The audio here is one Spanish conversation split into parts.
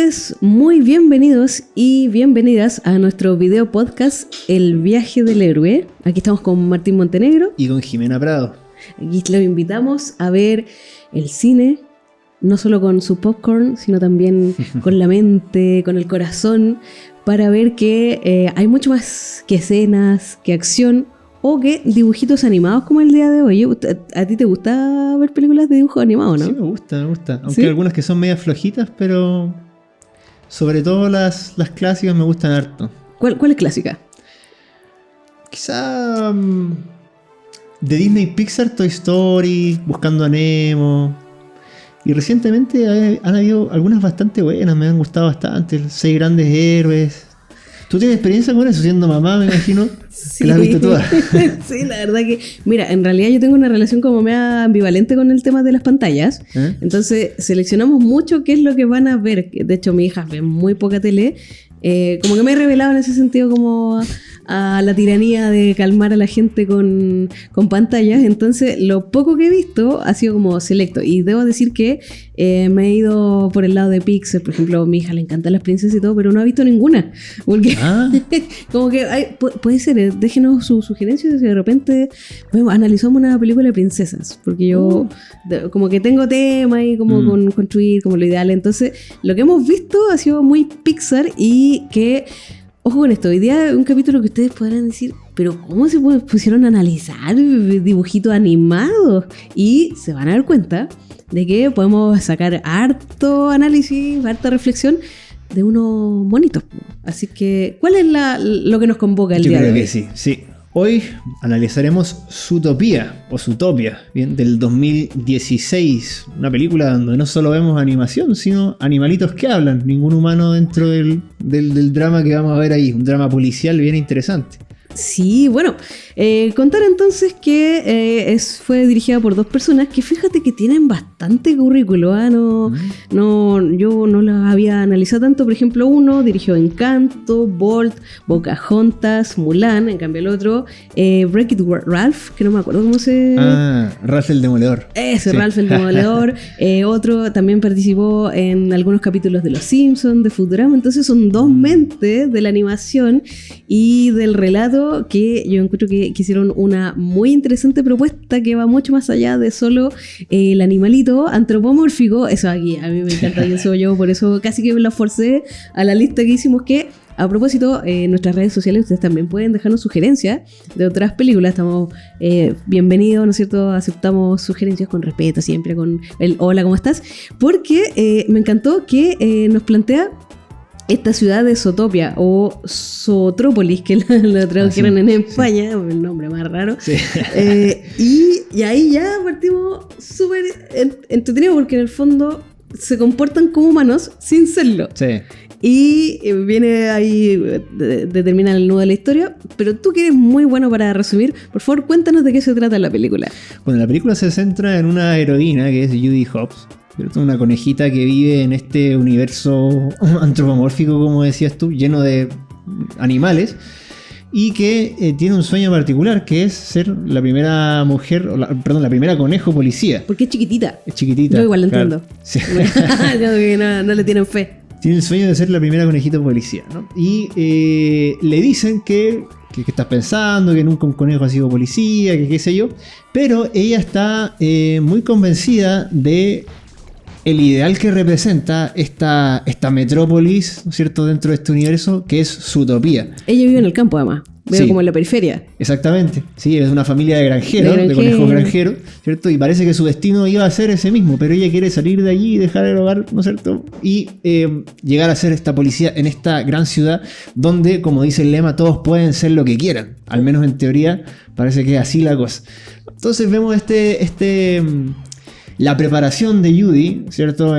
ustedes muy bienvenidos y bienvenidas a nuestro video podcast El viaje del héroe. Aquí estamos con Martín Montenegro y con Jimena Prado. Aquí los invitamos a ver el cine, no solo con su popcorn, sino también con la mente, con el corazón, para ver que hay mucho más que escenas, que acción o que dibujitos animados como el día de hoy. ¿A ti te gusta ver películas de dibujos animados, no? Sí, me gusta. Aunque ¿Sí? hay algunas que son medias flojitas, pero sobre todo las clásicas me gustan harto. ¿Cuál es clásica? Quizá de Disney Pixar, Toy Story, Buscando a Nemo. Y recientemente han habido algunas bastante buenas, me han gustado bastante. 6 grandes héroes. ¿Tú tienes experiencia con eso siendo mamá, me imagino? Sí. Que las has visto todas. Sí, la verdad que... Mira, en realidad yo tengo una relación como media ambivalente con el tema de las pantallas. Entonces seleccionamos mucho qué es lo que van a ver. De hecho, mi hija ve muy poca tele. Como que me he revelado en ese sentido como a la tiranía de calmar a la gente con pantallas. Entonces lo poco que he visto ha sido como selecto, y debo decir que me he ido por el lado de Pixar. Por ejemplo, a mi hija le encantan las princesas y todo, pero no ha visto ninguna porque como que puede ser, déjenos sus sugerencias y de repente analizamos una película de princesas, porque yo como que tengo tema y como con construir como lo ideal. Entonces lo que hemos visto ha sido muy Pixar, y que, ojo con esto, hoy día un capítulo que ustedes podrán decir, pero ¿cómo se pusieron a analizar dibujitos animados? Y se van a dar cuenta de que podemos sacar harto análisis, harta reflexión de unos monitos. Así que, ¿cuál es lo que nos convoca el día de hoy? Yo creo que sí. Hoy analizaremos Zootopia, o Zootopia, bien, del 2016. Una película donde no solo vemos animación, sino animalitos que hablan. Ningún humano dentro del drama que vamos a ver ahí. Un drama policial bien interesante. Sí, bueno, contar entonces que fue dirigida por 2 personas que, fíjate, que tienen bastante currículo, yo no las había analizado tanto. Por ejemplo, uno dirigió Encanto, Bolt, Pocahontas, Mulan. En cambio el otro, Wreck-It Ralph, que no me acuerdo cómo se... Ralph el Demoledor. Ese, sí. Ralph el Demoledor. Otro también participó en algunos capítulos de Los Simpsons, de Futurama. Entonces son 2 mentes de la animación y del relato que yo encuentro que hicieron una muy interesante propuesta que va mucho más allá de solo el animalito antropomórfico. Eso aquí a mí me encanta, y eso yo por eso casi que la forcé a la lista que hicimos. Que, a propósito, en nuestras redes sociales ustedes también pueden dejarnos sugerencias de otras películas. Estamos bienvenidos, ¿no es cierto? Aceptamos sugerencias con respeto, siempre con el hola, ¿cómo estás? Porque me encantó que nos plantea esta ciudad de Zootopia, o Zootrópolis, que la tradujeron en España, sí. El nombre más raro. Sí. Y ahí ya partimos súper entretenidos, porque en el fondo se comportan como humanos sin serlo. Sí. Y viene ahí, determina el nudo de la historia. Pero tú, que eres muy bueno para resumir, por favor, cuéntanos de qué se trata la película. Bueno, la película se centra en una heroína que es Judy Hopps, una conejita que vive en este universo antropomórfico, como decías tú, lleno de animales, y que tiene un sueño particular, que es ser la primera mujer, la primera conejo policía. Porque es chiquitita. Es chiquitita. Yo igual lo entiendo. Claro. Sí. no le tienen fe. Tiene el sueño de ser la primera conejita policía, ¿no? Y le dicen que estás pensando, que nunca un conejo ha sido policía, que qué sé yo. Pero ella está muy convencida de el ideal que representa esta metrópolis, ¿no es cierto?, dentro de este universo, que es Zootopia. Ella vive en el campo, además. Veo, sí, como en la periferia. Exactamente. Sí, es una familia de granjeros, de conejos granjeros, ¿cierto? Y parece que su destino iba a ser ese mismo, pero ella quiere salir de allí y dejar el hogar, ¿no es cierto? Y llegar a ser esta policía en esta gran ciudad donde, como dice el lema, todos pueden ser lo que quieran. Al menos en teoría parece que es así la cosa. Entonces vemos la preparación de Judy, ¿cierto?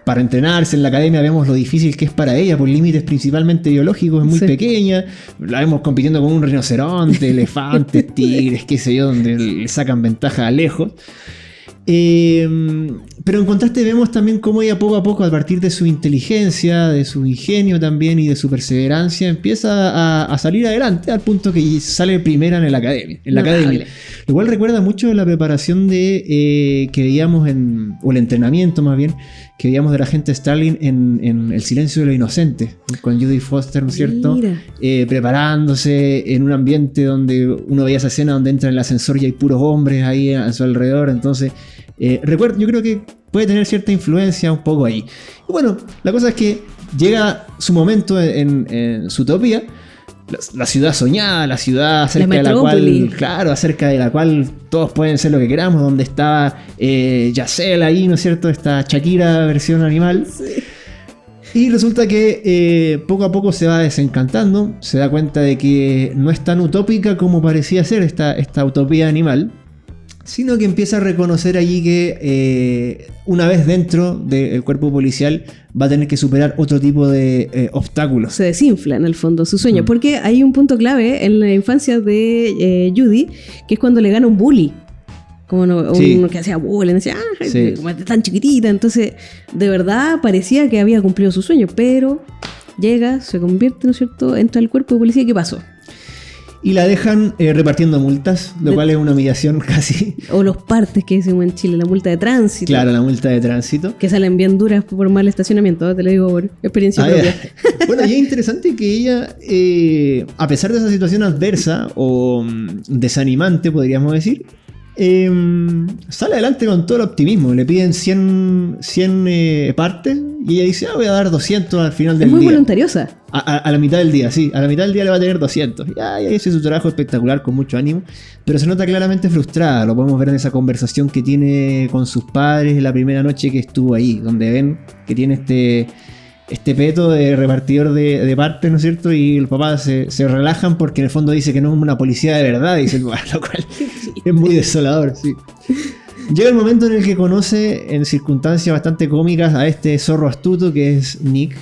Para entrenarse en la academia. Vemos lo difícil que es para ella, por límites principalmente biológicos, es muy pequeña. La vemos compitiendo con un rinoceronte, elefantes, tigres, qué sé yo, donde le sacan ventaja a lejos. Pero en contraste vemos también cómo ella poco a poco, a partir de su inteligencia, de su ingenio también y de su perseverancia, empieza a salir adelante, al punto que sale primera en la academia. Lo cual recuerda mucho la preparación que veíamos o el entrenamiento más bien, que veíamos de la gente Starling en El silencio de los inocentes, con Judy Foster, ¿no es cierto? Preparándose en un ambiente donde uno veía esa escena donde entra en el ascensor y hay puros hombres ahí a su alrededor. Entonces, recuerdo, yo creo que puede tener cierta influencia un poco ahí. Y bueno, la cosa es que llega su momento en Zootopia, la ciudad soñada, la ciudad acerca de la cual, claro, acerca de la cual todos pueden ser lo que queramos, donde estaba Giselle ahí, ¿no es cierto? Esta Shakira versión animal. Sí. Y resulta que poco a poco se va desencantando, se da cuenta de que no es tan utópica como parecía ser esta utopía animal, sino que empieza a reconocer allí que una vez dentro del cuerpo policial va a tener que superar otro tipo de obstáculos. Se desinfla en el fondo su sueño, porque hay un punto clave en la infancia de Judy, que es cuando le gana un bully. Como uno que hacía bullying, decía, como es tan chiquitita. Entonces, de verdad parecía que había cumplido su sueño, pero llega, se convierte, ¿no es cierto?, entra al cuerpo de policía. ¿Qué pasó? Y la dejan repartiendo multas, lo cual es una humillación casi. O los partes que decimos en Chile, la multa de tránsito. Claro, la multa de tránsito. Que salen bien duras por mal estacionamiento, te lo digo por experiencia propia. Bueno, y es interesante que ella, a pesar de esa situación adversa o desanimante, podríamos decir, sale adelante con todo el optimismo. Le piden 100 partes y ella dice, voy a dar 200 al final del día. Es muy voluntariosa. A la mitad del día, sí. A la mitad del día le va a tener 200. Y ahí hace su trabajo espectacular con mucho ánimo. Pero se nota claramente frustrada. Lo podemos ver en esa conversación que tiene con sus padres la primera noche que estuvo ahí. Donde ven que tiene este peto de repartidor de partes, ¿no es cierto? Y los papás se relajan porque en el fondo dice que no es una policía de verdad. Y dicen, bueno, lo cual es muy desolador, sí. Llega el momento en el que conoce, en circunstancias bastante cómicas, a este zorro astuto que es Nick.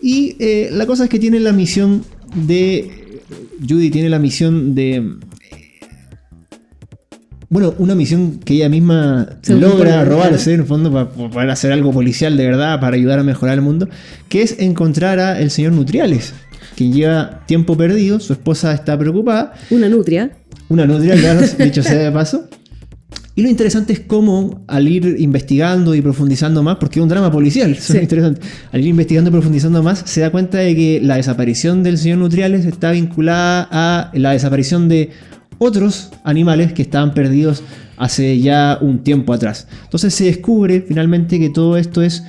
Y la cosa es que tiene la misión de... Judy tiene la misión de... Bueno, una misión que ella misma logra robarse, en el fondo, para poder hacer algo policial de verdad, para ayudar a mejorar el mundo, que es encontrar al señor Nutriales, quien lleva tiempo perdido, su esposa está preocupada. Una nutria, claro, dicho sea de paso. Y lo interesante es cómo, al ir investigando y profundizando más, porque es un drama policial, eso es interesante, al ir investigando y profundizando más, se da cuenta de que la desaparición del señor Nutriales está vinculada a la desaparición de otros animales que estaban perdidos hace ya un tiempo atrás. Entonces se descubre finalmente que todo esto es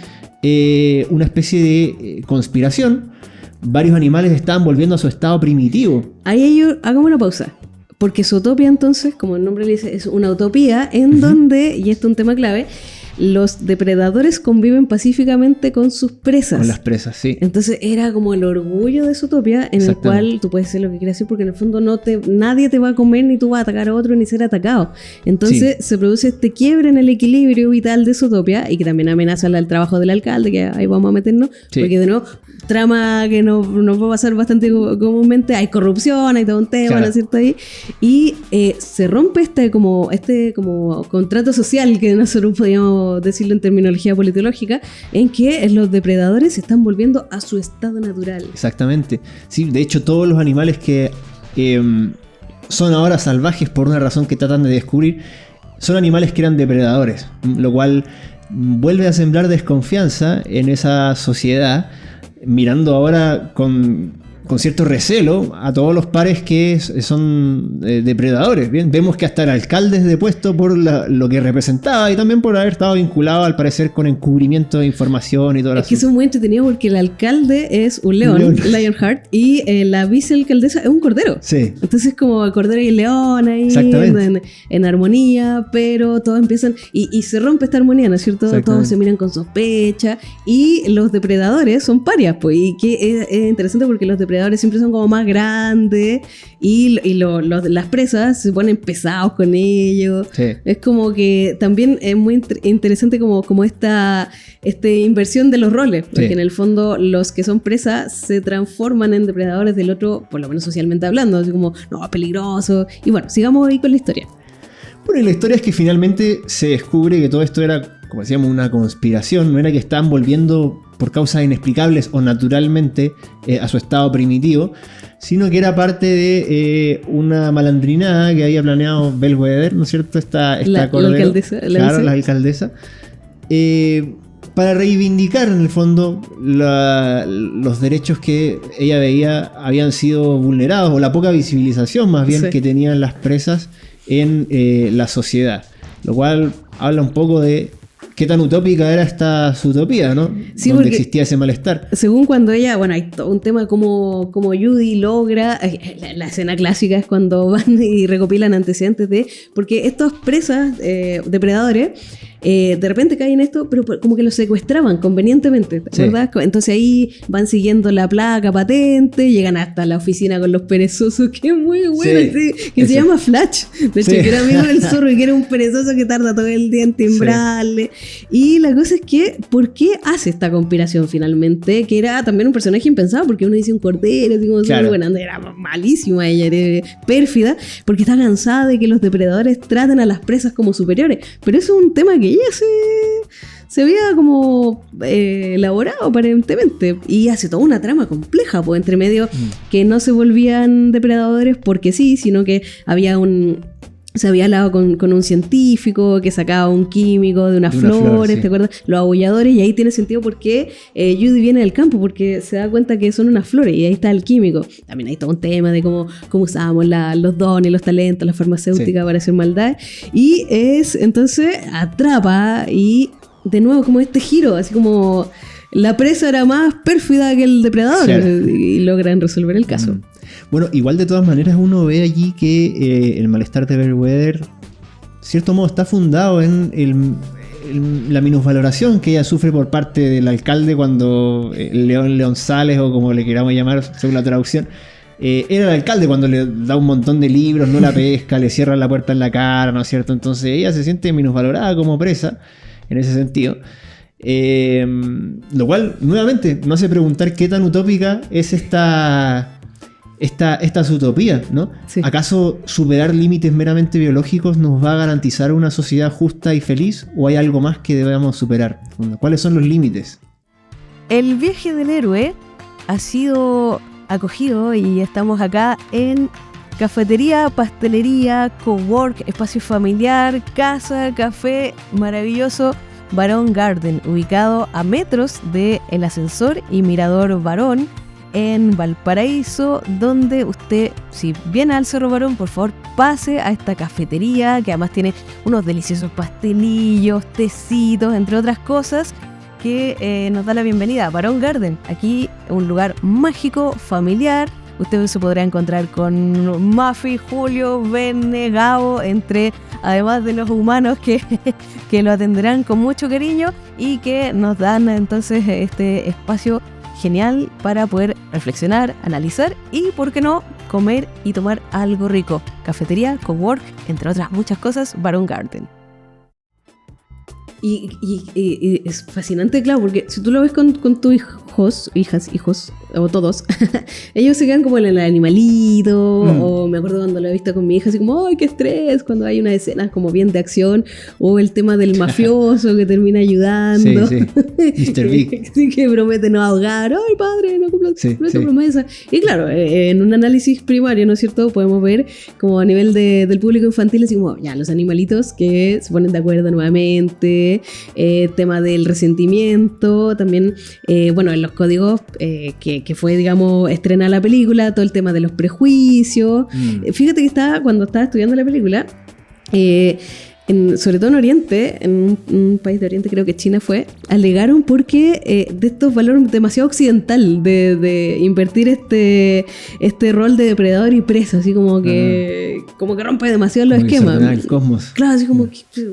una especie de conspiración. Varios animales estaban volviendo a su estado primitivo. Ahí hagamos una pausa. Porque Zootopia, entonces, como el nombre le dice, es una utopía en donde, y esto es un tema clave, los depredadores conviven pacíficamente con sus presas. Con las presas, sí. Entonces era como el orgullo de Zootopia, en el cual tú puedes hacer lo que quieras hacer, porque en el fondo nadie te va a comer, ni tú vas a atacar a otro, ni ser atacado. Entonces se produce este quiebre en el equilibrio vital de Zootopia, y que también amenaza el trabajo del alcalde, que ahí vamos a meternos, porque de nuevo, trama que nos va a pasar bastante comúnmente, hay corrupción, hay todo un tema, ¿no es cierto? Ahí, y se rompe este como contrato social que nosotros podíamos decirlo en terminología politológica, en que los depredadores se están volviendo a su estado natural. Exactamente. Sí, de hecho, todos los animales que son ahora salvajes por una razón que tratan de descubrir, son animales que eran depredadores, lo cual vuelve a sembrar desconfianza en esa sociedad, mirando ahora con cierto recelo a todos los pares que son depredadores. Bien, vemos que hasta el alcalde es depuesto por lo que representaba y también por haber estado vinculado al parecer con encubrimiento de información y todo eso. Es que eso es muy entretenido porque el alcalde es un león. Lionheart, y la vicealcaldesa es un cordero. Sí. Entonces como cordero y león ahí en armonía, pero todos empiezan y se rompe esta armonía, ¿no es cierto? Todos se miran con sospecha y los depredadores son parias, pues, y que es interesante porque los depredadores siempre son como más grandes y las presas se ponen pesados con ellos. Sí. Es como que también es muy interesante como esta inversión de los roles, porque en el fondo los que son presas se transforman en depredadores del otro, por lo menos socialmente hablando, así como, no, peligroso. Y bueno, sigamos ahí con la historia. Bueno, y la historia es que finalmente se descubre que todo esto era, como decíamos, una conspiración. No era que estaban volviendo por causas inexplicables o naturalmente a su estado primitivo, sino que era parte de una malandrinada que había planeado Bellwether, ¿no es cierto? Esta la alcaldesa. Claro, la alcaldesa. para reivindicar en el fondo los derechos que ella veía habían sido vulnerados, o la poca visibilización más bien que tenían las presas en la sociedad. Lo cual habla un poco de qué tan utópica era esta su utopía, ¿no? Sí, donde existía ese malestar. Según cuando ella, bueno, hay todo un tema como Judy logra, la escena clásica es cuando van y recopilan antecedentes porque estos presas, depredadores, de repente caen en esto, pero como que los secuestraban convenientemente, ¿verdad? Sí. Entonces ahí van siguiendo la placa patente, llegan hasta la oficina con los perezosos, que es muy bueno, que se llama Flash, de hecho, que era amigo del zorro y que era un perezoso que tarda todo el día en timbrarle. Y la cosa es que, ¿por qué hace esta conspiración finalmente? Que era también un personaje impensado, porque uno dice un cordero, así como era malísima ella, era pérfida, porque está cansada de que los depredadores traten a las presas como superiores. Pero eso es un tema que ella se había como elaborado aparentemente, y hace toda una trama compleja, pues entre medio que no se volvían depredadores porque sí, sino que se había hablado con un científico que sacaba un químico de unas flores, sí. ¿Te acuerdas? Los abolladores, y ahí tiene sentido porque Judy viene del campo, porque se da cuenta que son unas flores, y ahí está el químico. También hay todo un tema de cómo usábamos los dones, los talentos, la farmacéutica para hacer maldad. Y entonces atrapa, y de nuevo como este giro, así como la presa era más pérfida que el depredador, y logran resolver el caso. Bueno, igual de todas maneras uno ve allí que el malestar de Bellwether, cierto modo, está fundado en la minusvaloración que ella sufre por parte del alcalde cuando León Sales, o como le queramos llamar según la traducción, era el alcalde cuando le da un montón de libros, no la pesca, le cierran la puerta en la cara, ¿no es cierto? Entonces ella se siente minusvalorada como presa en ese sentido. Lo cual, nuevamente, no hace preguntar qué tan utópica es esta utopía, ¿no? Sí. ¿Acaso superar límites meramente biológicos nos va a garantizar una sociedad justa y feliz? ¿O hay algo más que debamos superar? ¿Cuáles son los límites? El viaje del héroe ha sido acogido, y estamos acá en cafetería, pastelería, cowork, espacio familiar, casa, café maravilloso Barón Garden, ubicado a metros del ascensor y mirador Barón en Valparaíso, donde usted, si viene al Cerro Barón, por favor pase a esta cafetería, que además tiene unos deliciosos pastelillos, tecitos, entre otras cosas, que nos da la bienvenida a Barón Garden. Aquí un lugar mágico, familiar. Usted se podrá encontrar con Mafi, Julio, Benne, Gabo, además de los humanos que lo atenderán con mucho cariño y que nos dan entonces este espacio genial para poder reflexionar, analizar y, ¿por qué no?, comer y tomar algo rico. Cafetería, cowork, entre otras muchas cosas, Barón Garden. Y es fascinante, claro, porque si tú lo ves con tus hijos, o todos, ellos se quedan como en el animalito, o me acuerdo cuando lo he visto con mi hija, así como, ¡ay, qué estrés!, cuando hay una escena como bien de acción, o el tema del mafioso que termina ayudando. Sí. Mr. Big. Sí, que promete no ahogar, ¡ay, padre, no cumpla tu promesa! Y claro, en un análisis primario, ¿no es cierto?, podemos ver como a nivel del público infantil, así como, ya, los animalitos que se ponen de acuerdo nuevamente, tema del resentimiento, también, bueno, en los códigos que fue, digamos, estrenar la película, todo el tema de los prejuicios. Fíjate que cuando estaba estudiando la película, sobre todo en Oriente, en un país de Oriente, creo que China fue, alegaron porque de estos valores demasiado occidental de invertir este rol de depredador y presa, así como que rompe demasiado los esquemas. El cosmos. Claro, así como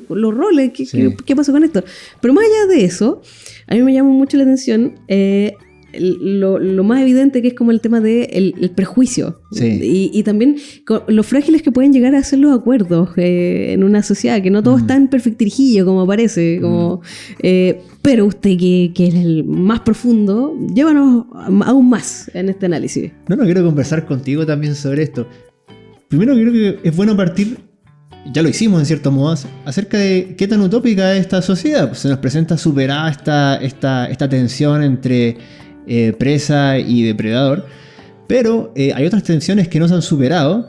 los roles, ¿qué pasó con esto? Pero más allá de eso, a mí me llamó mucho la atención lo más evidente, que es como el tema del prejuicio, y también lo frágiles que pueden llegar a ser los acuerdos en una sociedad, que no todo es tan perfectirijillo como parece, pero usted que es el más profundo, llévanos aún más en este análisis. No, quiero conversar contigo también sobre esto. Primero creo que es bueno partir, ya lo hicimos en cierto modo, acerca de qué tan utópica es esta sociedad. Pues se nos presenta superada esta tensión entre presa y depredador, pero hay otras tensiones que no se han superado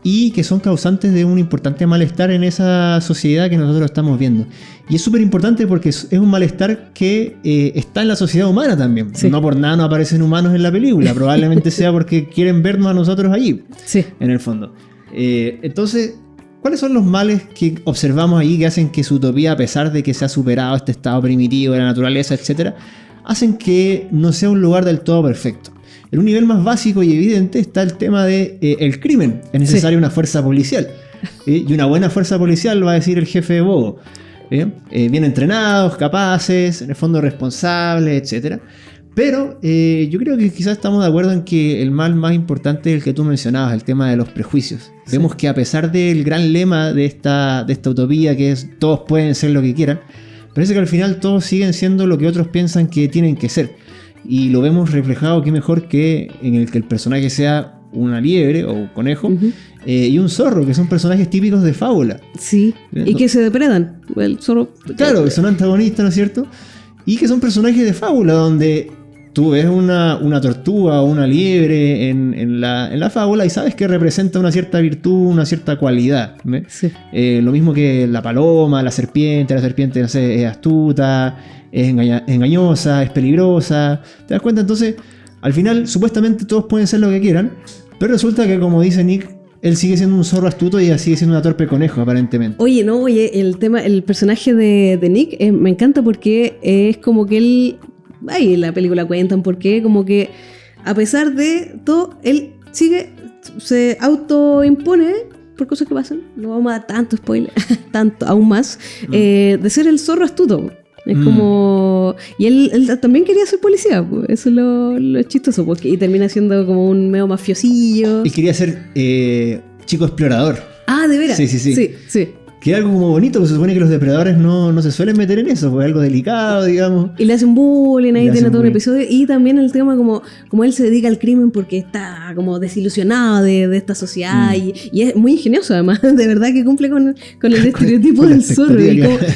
y que son causantes de un importante malestar en esa sociedad que nosotros estamos viendo. Y es súper importante porque es un malestar que está en la sociedad humana también. Sí. No por nada no aparecen humanos en la película, probablemente sea porque quieren vernos a nosotros allí, Sí. en el fondo. Entonces, ¿cuáles son los males que observamos ahí que hacen que su utopía, a pesar de que se ha superado este estado primitivo de la naturaleza, etcétera, hacen que no sea un lugar del todo perfecto? En un nivel más básico y evidente está el tema de el crimen. Es necesaria una fuerza policial. Y una buena fuerza policial, va a decir el jefe de Bogo. Bien entrenados, capaces, en el fondo responsables, etcétera. Pero yo creo que quizás estamos de acuerdo en que el mal más importante es el que tú mencionabas, el tema de los prejuicios. Sí. Vemos que a pesar del gran lema de esta utopía, que es todos pueden ser lo que quieran, parece que al final todos siguen siendo lo que otros piensan que tienen que ser. Y lo vemos reflejado, qué mejor que en el que el personaje sea una liebre o un conejo, y un zorro, que son personajes típicos de fábula. Sí, y que se depredan. El zorro... Claro, que son antagonistas, ¿no es cierto? Y que son personajes de fábula, donde tú ves una tortuga o una liebre en la fábula y sabes que representa una cierta virtud, una cierta cualidad. Sí. Lo mismo que la paloma, la serpiente, no sé, es astuta, es engañosa, es peligrosa. ¿Te das cuenta? Entonces, al final, supuestamente todos pueden ser lo que quieran, pero resulta que, como dice Nick, él sigue siendo un zorro astuto y ella sigue siendo una torpe conejo, aparentemente. Oye, el personaje de Nick me encanta porque es como que él... Ahí en la película cuentan porque como que a pesar de todo, él se autoimpone por cosas que pasan, no vamos a dar tanto spoiler, aún más, de ser el zorro astuto. Es como... Y él también quería ser policía, pues. Eso es lo chistoso, porque, y termina siendo como un medio mafiosillo. Y quería ser chico explorador. Ah, ¿de veras? Sí. Que es algo como bonito, porque se supone que los depredadores no se suelen meter en eso, porque es algo delicado, digamos. Y le hacen bullying, ahí tiene todo un episodio. Y también el tema como él se dedica al crimen porque está como desilusionado de esta sociedad. Y es muy ingenioso además, de verdad que cumple con el estereotipo del zorro.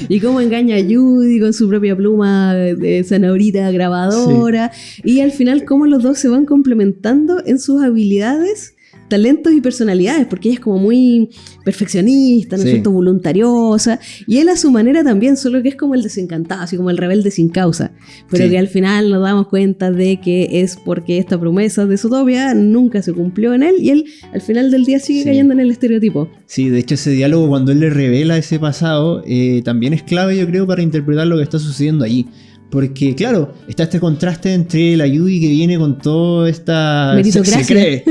Y cómo engaña a Judy con su propia pluma de zanahorita grabadora. Sí. Y al final cómo los dos se van complementando en sus habilidades, talentos y personalidades, porque ella es como muy perfeccionista, ¿no es cierto? Voluntariosa, y él a su manera también, solo que es como el desencantado, así como el rebelde sin causa, pero que al final nos damos cuenta de que es porque esta promesa de Zootopia nunca se cumplió en él, y él al final del día sigue cayendo en el estereotipo. Sí, de hecho ese diálogo cuando él le revela ese pasado, también es clave, yo creo, para interpretar lo que está sucediendo allí. Porque, claro, está este contraste entre la Judy que viene con toda esta... meritocracia.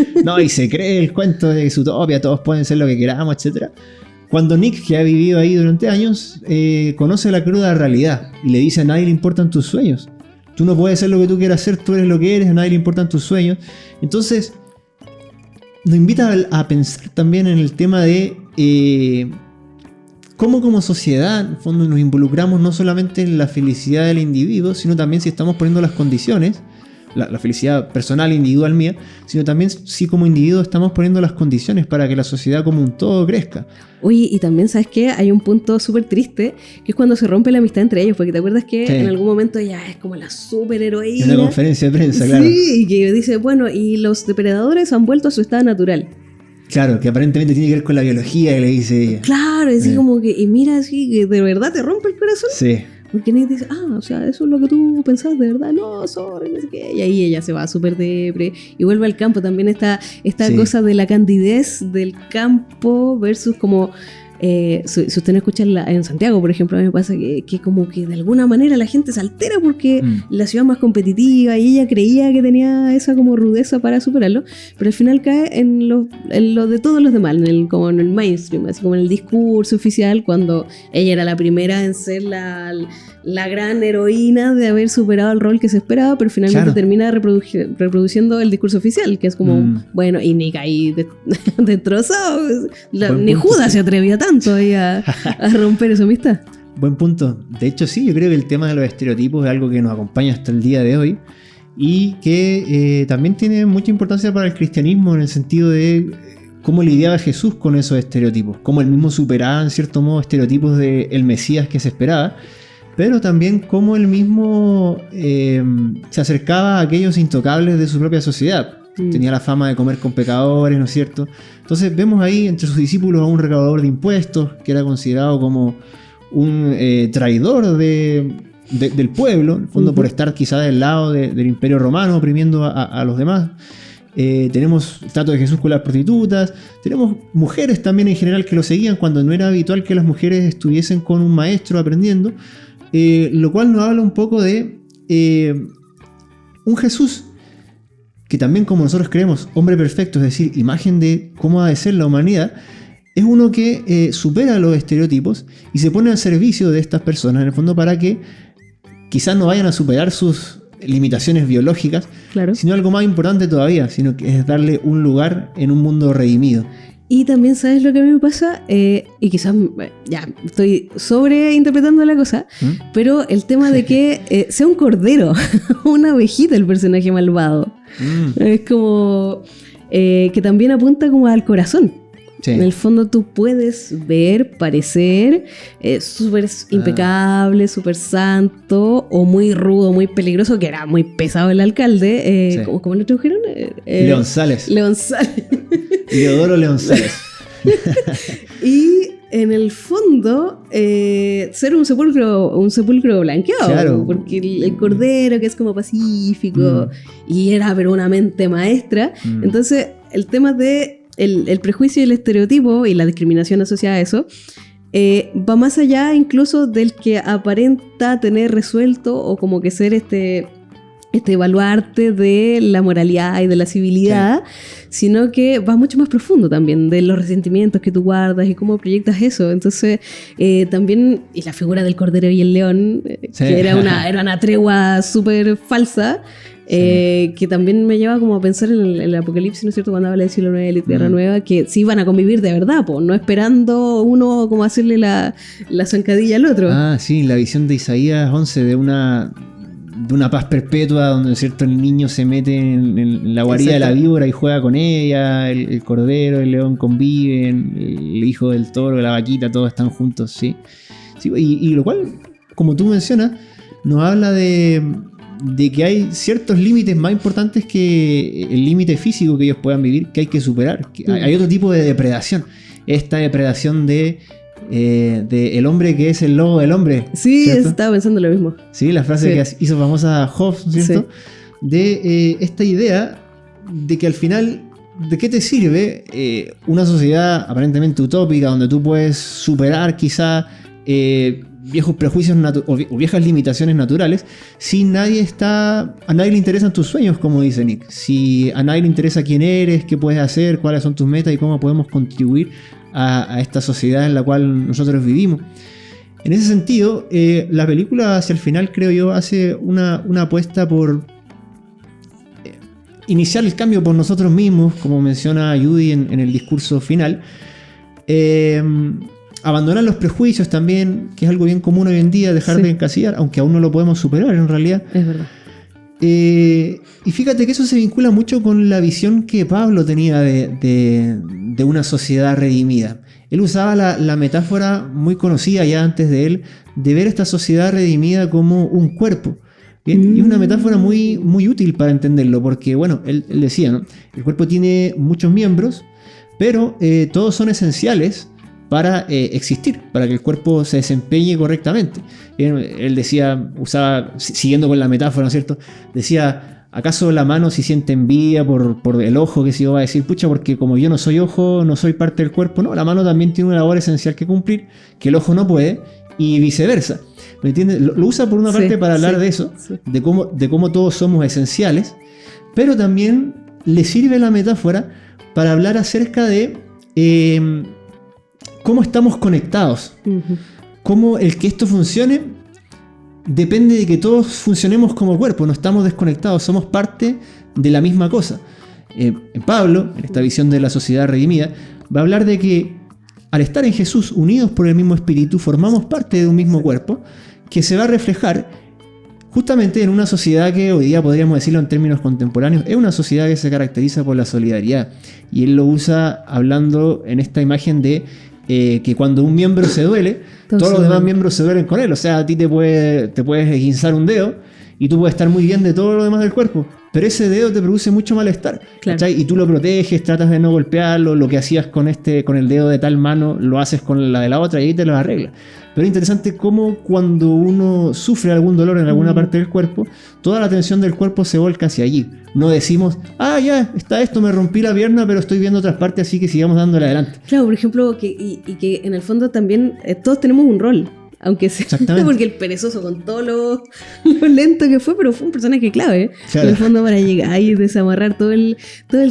Se cree el cuento de Zootopia, todos pueden ser lo que queramos, etc. Cuando Nick, que ha vivido ahí durante años, conoce la cruda realidad y le dice: a nadie le importan tus sueños. Tú no puedes ser lo que tú quieras ser, tú eres lo que eres, a nadie le importan tus sueños. Entonces, nos invita a pensar también en el tema de... cómo como sociedad, en el fondo, nos involucramos no solamente en la felicidad del individuo, sino también si estamos poniendo las condiciones, la felicidad personal, individual mía, sino también si como individuo estamos poniendo las condiciones para que la sociedad como un todo crezca. Oye, y también, ¿sabes qué? Hay un punto súper triste, que es cuando se rompe la amistad entre ellos, porque te acuerdas que en algún momento ella es como la superheroína. En una conferencia de prensa, claro. Sí, y que dice, bueno, y los depredadores han vuelto a su estado natural. Claro, que aparentemente tiene que ver con la biología, que le dice ella. Claro, así como que, y mira, así que de verdad te rompe el corazón. Sí. Porque Nick dice, o sea, eso es lo que tú pensabas de verdad, no, sorry, no sé qué. Y ahí ella se va súper depre y vuelve al campo. También esta cosa de la candidez del campo versus como... si usted no escucha en Santiago, por ejemplo, a mí me pasa que como que de alguna manera la gente se altera porque la ciudad es más competitiva y ella creía que tenía esa como rudeza para superarlo, pero al final cae en lo de todos los demás, como en el mainstream, así como en el discurso oficial, cuando ella era la primera en ser la gran heroína de haber superado el rol que se esperaba, pero finalmente termina reproduciendo el discurso oficial, que es como, bueno, y Nick ahí destrozado, ni Judas se atrevía tanto ahí a romper esa amistad. Buen punto. De hecho, sí, yo creo que el tema de los estereotipos es algo que nos acompaña hasta el día de hoy y que también tiene mucha importancia para el cristianismo en el sentido de cómo lidiaba Jesús con esos estereotipos, cómo él mismo superaba en cierto modo estereotipos del Mesías que se esperaba, pero también cómo él mismo se acercaba a aquellos intocables de su propia sociedad. tenía la fama de comer con pecadores, ¿no es cierto? Entonces vemos ahí entre sus discípulos a un recaudador de impuestos, que era considerado como un traidor del pueblo, en el fondo por estar quizá del lado del imperio romano, oprimiendo a los demás. Tenemos el trato de Jesús con las prostitutas, tenemos mujeres también en general que lo seguían cuando no era habitual que las mujeres estuviesen con un maestro aprendiendo, lo cual nos habla un poco de un Jesús que también, como nosotros creemos, hombre perfecto, es decir, imagen de cómo ha de ser la humanidad, es uno que supera los estereotipos y se pone al servicio de estas personas, en el fondo, para que quizás no vayan a superar sus limitaciones biológicas, Claro. sino algo más importante todavía, sino que es darle un lugar en un mundo redimido. Y también, ¿sabes lo que a mí me pasa? Y quizás ya estoy sobreinterpretando la cosa, pero el tema de que sea un cordero, una ovejita el personaje malvado. Es como que también apunta como al corazón. Sí. En el fondo tú puedes ver, parecer súper impecable, súper santo, o muy rudo, muy peligroso, que era muy pesado el alcalde. Sí. ¿Cómo le tradujeron? Leonzales. Leonzales. Leodoro Leonzales. Y en el fondo, ser un sepulcro blanqueado. Claro. Porque el cordero, que es como pacífico, y era pero una mente maestra. Entonces, el tema de el prejuicio y el estereotipo y la discriminación asociada a eso va más allá incluso del que aparenta tener resuelto o como que ser este baluarte de la moralidad y de la civilidad, sino que va mucho más profundo también de los resentimientos que tú guardas y cómo proyectas eso. Entonces también, y la figura del cordero y el león, que era una tregua súper falsa, que también me lleva como a pensar en el Apocalipsis, ¿no es cierto? Cuando habla del cielo nuevo y la tierra nueva, que sí van a convivir de verdad, po, no esperando uno como hacerle la zancadilla al otro. Ah, sí, la visión de Isaías 11 de una paz perpetua donde, ¿no es cierto?, el niño se mete en la guarida de la víbora y juega con ella, el cordero, el león conviven, el hijo del toro, la vaquita, todos están juntos, sí. Y lo cual, como tú mencionas, nos habla de que hay ciertos límites más importantes que el límite físico que ellos puedan vivir, que hay que superar. Que hay otro tipo de depredación. Esta depredación de el hombre que es el lobo del hombre. Sí, ¿cierto? estaba pensando lo mismo. Sí, la frase que hizo famosa Hobbes, ¿cierto? Sí. De esta idea de que al final, ¿de qué te sirve una sociedad aparentemente utópica donde tú puedes superar quizá viejos prejuicios o viejas limitaciones naturales si a nadie le interesan tus sueños, como dice Nick? Si a nadie le interesa quién eres, qué puedes hacer, cuáles son tus metas y cómo podemos contribuir a esta sociedad en la cual nosotros vivimos. En ese sentido, la película hacia el final, creo yo, hace una apuesta por iniciar el cambio por nosotros mismos, como menciona Judy en el discurso final. Abandonar los prejuicios también, que es algo bien común hoy en día, dejar de encasillar, aunque aún no lo podemos superar en realidad. Es verdad. Y fíjate que eso se vincula mucho con la visión que Pablo tenía de una sociedad redimida. Él usaba la metáfora muy conocida ya antes de él, de ver esta sociedad redimida como un cuerpo. ¿Bien? Y es una metáfora muy, muy útil para entenderlo, porque bueno, él decía, ¿no? El cuerpo tiene muchos miembros, pero todos son esenciales para existir, para que el cuerpo se desempeñe correctamente. Él decía, siguiendo con la metáfora, ¿no es cierto? Decía, ¿acaso la mano si siente envidia por el ojo? Que si yo va a decir, pucha, porque como yo no soy ojo, no soy parte del cuerpo. No, la mano también tiene una labor esencial que cumplir, que el ojo no puede, y viceversa. ¿Me entiendes? Lo usa por una parte para hablar de eso, de cómo todos somos esenciales, pero también le sirve la metáfora para hablar acerca de cómo estamos conectados. Cómo el que esto funcione depende de que todos funcionemos como cuerpo, no estamos desconectados, somos parte de la misma cosa. Pablo, en esta visión de la sociedad redimida, va a hablar de que al estar en Jesús, unidos por el mismo espíritu, formamos parte de un mismo cuerpo que se va a reflejar justamente en una sociedad que hoy día, podríamos decirlo en términos contemporáneos, es una sociedad que se caracteriza por la solidaridad. Y él lo usa hablando en esta imagen de que cuando un miembro se duele, todos los demás miembros se duelen con él. O sea, a ti te puedes guinzar un dedo y tú puedes estar muy bien de todo lo demás del cuerpo, pero ese dedo te produce mucho malestar. Claro. ¿Cachai? Y tú lo proteges, tratas de no golpearlo, lo que hacías con el dedo de tal mano, lo haces con la de la otra y ahí te lo arreglas. Pero es interesante cómo cuando uno sufre algún dolor en alguna parte del cuerpo, toda la atención del cuerpo se volca hacia allí. No decimos, ya, está esto, me rompí la pierna, pero estoy viendo otras partes, así que sigamos dándole adelante. Claro, por ejemplo, que en el fondo también todos tenemos un rol. Aunque sea porque el perezoso con todo lo lento que fue, pero fue un personaje clave, claro, en el fondo para llegar y desamarrar todo el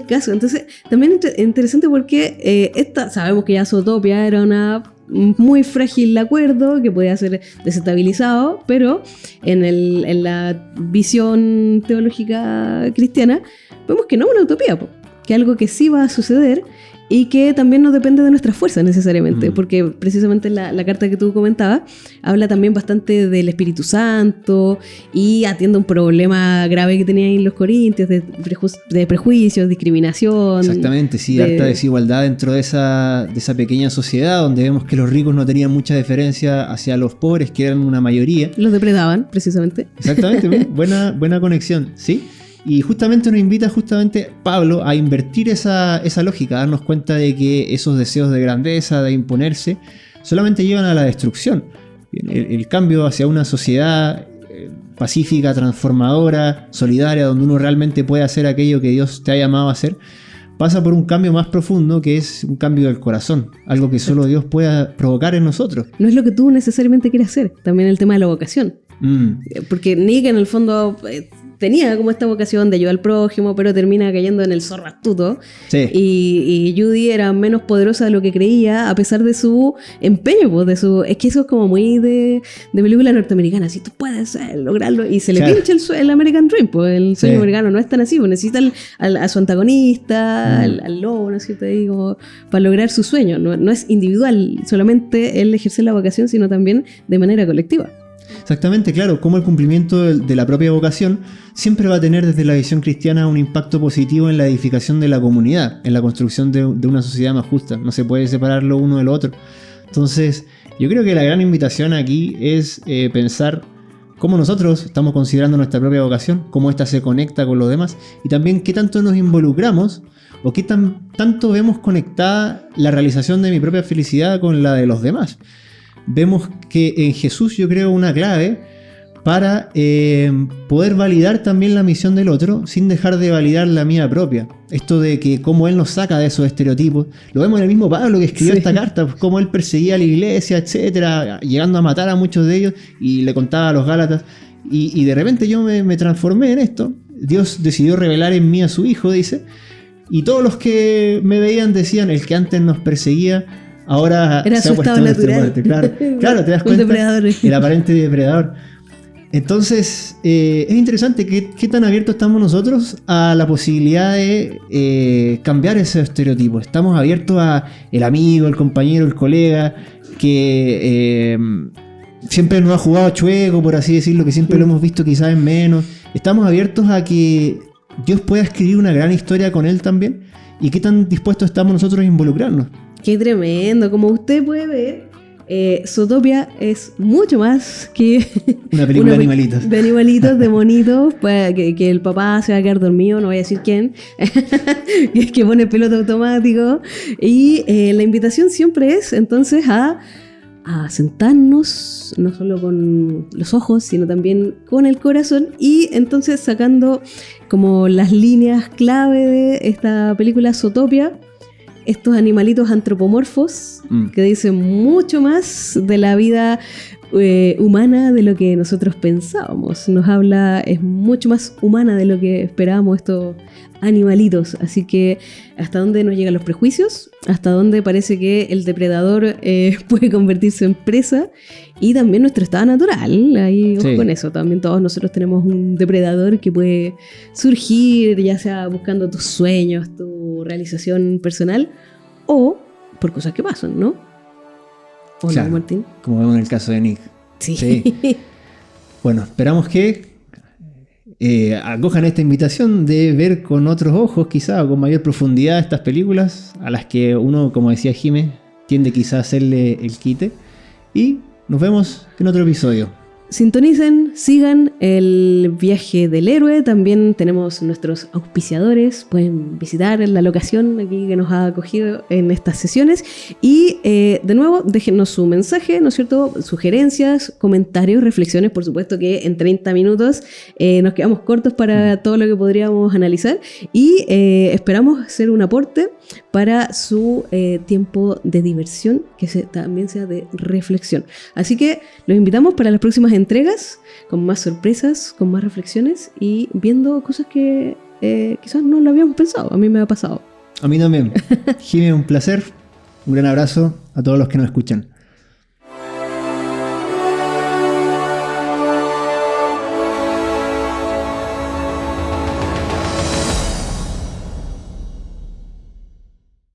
caso. Entonces, también es interesante porque sabemos que ya Zootopia era una muy frágil acuerdo que podía ser desestabilizado, pero en la visión teológica cristiana vemos que no es una utopía, que algo que sí va a suceder y que también no depende de nuestras fuerzas necesariamente, porque precisamente la carta que tú comentabas habla también bastante del Espíritu Santo y atiende un problema grave que tenían ahí los corintios de prejuicios, discriminación. Exactamente, sí, harta desigualdad dentro de esa pequeña sociedad donde vemos que los ricos no tenían mucha diferencia hacia los pobres, que eran una mayoría. Los depredaban, precisamente. Exactamente, buena conexión, ¿sí? Y justamente nos invita Pablo a invertir esa lógica, a darnos cuenta de que esos deseos de grandeza, de imponerse, solamente llevan a la destrucción. El cambio hacia una sociedad pacífica, transformadora, solidaria, donde uno realmente puede hacer aquello que Dios te ha llamado a hacer, pasa por un cambio más profundo, que es un cambio del corazón, algo que solo Dios pueda provocar en nosotros. No es lo que tú necesariamente quieres hacer, también el tema de la vocación. Porque Nick en el fondo tenía como esta vocación de ayudar al prójimo, pero termina cayendo en el zorro astuto. Sí. Y Judy era menos poderosa de lo que creía, a pesar de su empeño, pues, es que eso es como muy de película norteamericana, si tú puedes lograrlo, y se le pincha el American Dream, pues el sueño americano no es tan así, pues necesita a su antagonista, al lobo, ¿no es cierto? Ahí como para lograr su sueño, no es individual, solamente él ejerce la vocación, sino también de manera colectiva. Exactamente, claro, como el cumplimiento de la propia vocación siempre va a tener desde la visión cristiana un impacto positivo en la edificación de la comunidad, en la construcción de una sociedad más justa. No se puede separar lo uno del otro. Entonces, yo creo que la gran invitación aquí es pensar cómo nosotros estamos considerando nuestra propia vocación, cómo ésta se conecta con los demás y también qué tanto nos involucramos o qué tanto vemos conectada la realización de mi propia felicidad con la de los demás. Vemos que en Jesús yo creo una clave para poder validar también la misión del otro sin dejar de validar la mía propia. Esto de que cómo él nos saca de esos estereotipos. Lo vemos en el mismo Pablo que escribió esta carta, pues, cómo él perseguía a la iglesia, etcétera, llegando a matar a muchos de ellos y le contaba a los Gálatas. Y de repente yo me transformé en esto. Dios decidió revelar en mí a su Hijo, dice. Y todos los que me veían decían, el que antes nos perseguía ahora era se ha puesto natural. Claro, te das cuenta. El aparente depredador. Entonces, es interesante qué tan abiertos estamos nosotros a la posibilidad de cambiar ese estereotipo. Estamos abiertos a el amigo, el compañero, el colega, que siempre nos ha jugado chueco, por así decirlo, que siempre lo hemos visto quizás en menos. Estamos abiertos a que Dios pueda escribir una gran historia con él también. ¿Y qué tan dispuestos estamos nosotros a involucrarnos? Qué tremendo, como usted puede ver, Zootopia es mucho más que una película de animalitos. De animalitos, de monitos, pues, que el papá se va a quedar dormido, no voy a decir quién, que pone piloto automático. Y la invitación siempre es entonces a sentarnos, no solo con los ojos, sino también con el corazón, y entonces sacando como las líneas clave de esta película Zootopia, estos animalitos antropomorfos que dicen mucho más de la vida humana de lo que nosotros pensábamos. Nos habla, es mucho más humana de lo que esperábamos estos animalitos. Así que hasta dónde nos llegan los prejuicios, hasta dónde parece que el depredador puede convertirse en presa, y también nuestro estado natural. Ahí ojo con eso, también todos nosotros tenemos un depredador que puede surgir, ya sea buscando tus sueños, tu realización personal, o por cosas que pasan, ¿no? ¿O claro, no, Martín? Como vemos en el caso de Nick. Sí. Bueno, esperamos que acojan esta invitación de ver con otros ojos, quizá, o con mayor profundidad estas películas, a las que uno, como decía Jimé, tiende quizá a hacerle el quite. Y nos vemos en otro episodio. sintonicen, sigan el viaje del héroe. También tenemos nuestros auspiciadores. Pueden visitar la locación aquí que nos ha acogido en estas sesiones. Y de nuevo, déjenos su mensaje, ¿no es cierto? Sugerencias, comentarios, reflexiones. Por supuesto que en 30 minutos nos quedamos cortos para todo lo que podríamos analizar. Y esperamos hacer un aporte para su tiempo de diversión, que también sea de reflexión. Así que los invitamos para las próximas entregas, con más sorpresas, con más reflexiones y viendo cosas que quizás no lo habíamos pensado. A mí me ha pasado. A mí también. Jimmy, un placer. Un gran abrazo a todos los que nos escuchan.